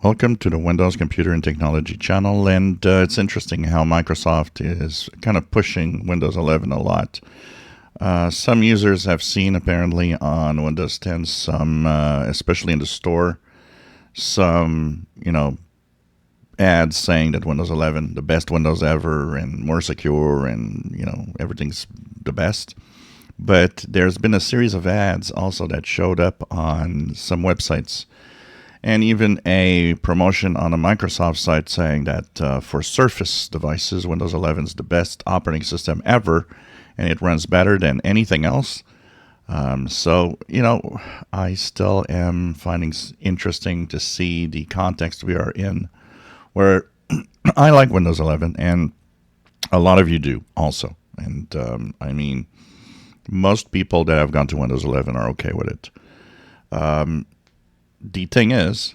Welcome to the Windows Computer and Technology channel, and it's interesting how Microsoft is kind of pushing Windows 11 a lot. Some users have seen apparently on Windows 10 some, especially in the store, some, ads saying that Windows 11, the best Windows ever and more secure and, everything's the best. But there's been a series of ads also that showed up on some websites and even a promotion on a Microsoft site saying that for Surface devices, Windows 11 is the best operating system ever, and it runs better than anything else. So, I still am finding interesting to see the context we are in, where I like Windows 11, and a lot of you do also. And most people that have gone to Windows 11 are okay with it. The thing is,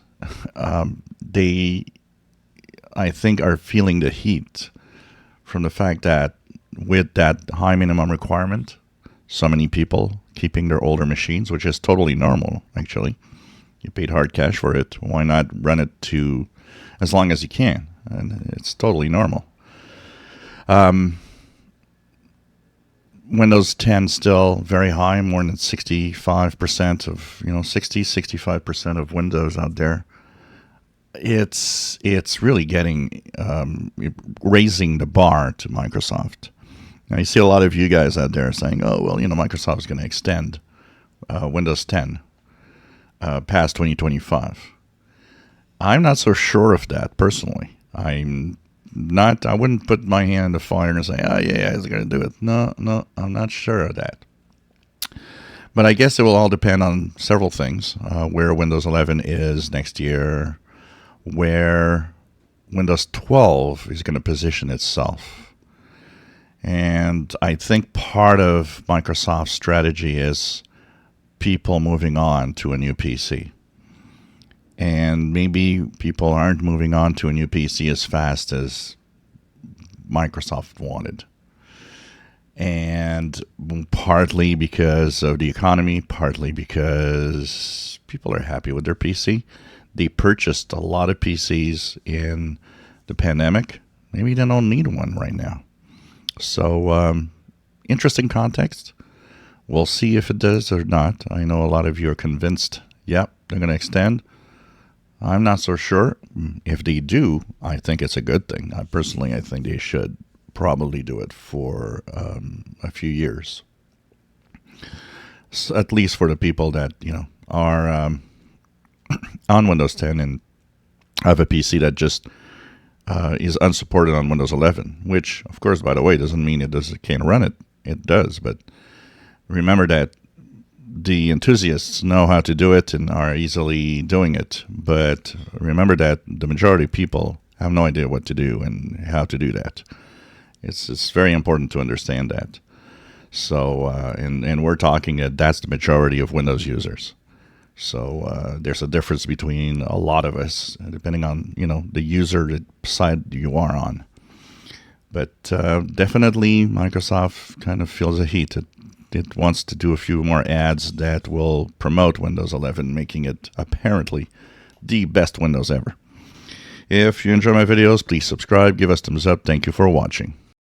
they, I think, are feeling the heat from the fact that with that high minimum requirement, so many people keeping their older machines, which is totally normal, actually. You paid hard cash for it. Why not run it to as long as you can? And it's totally normal. Windows 10 still very high, more than 65% of, 65% of Windows out there. It's really getting, raising the bar to Microsoft. Now, you see a lot of you guys out there saying, oh, well, Microsoft is going to extend Windows 10 past 2025. I'm not so sure of that, personally. I wouldn't put my hand in the fire and say, oh, yeah, it's going to do it. No, I'm not sure of that. But I guess it will all depend on several things. Where Windows 11 is next year, where Windows 12 is going to position itself. And I think part of Microsoft's strategy is people moving on to a new PC. And maybe people aren't moving on to a new PC as fast as Microsoft wanted. And partly because of the economy, partly because people are happy with their PC. They purchased a lot of PCs in the pandemic. Maybe they don't need one right now. So, interesting context. We'll see if it does or not. I know a lot of you are convinced, yep, they're going to extend. I'm not so sure. If they do, I think it's a good thing. I think they should probably do it for a few years. So at least for the people that, are on Windows 10 and have a PC that just is unsupported on Windows 11, which, of course, by the way, doesn't mean it can't run it. It does, but remember that the enthusiasts know how to do it and are easily doing it. But remember that the majority of people have no idea what to do and how to do that. It's very important to understand that. So, and we're talking that's the majority of Windows users. So there's a difference between a lot of us, depending on, the user side you are on. But definitely Microsoft kind of feels the heat. It wants to do a few more ads that will promote Windows 11, making it apparently the best Windows ever. If you enjoy my videos, please subscribe, give us thumbs up. Thank you for watching.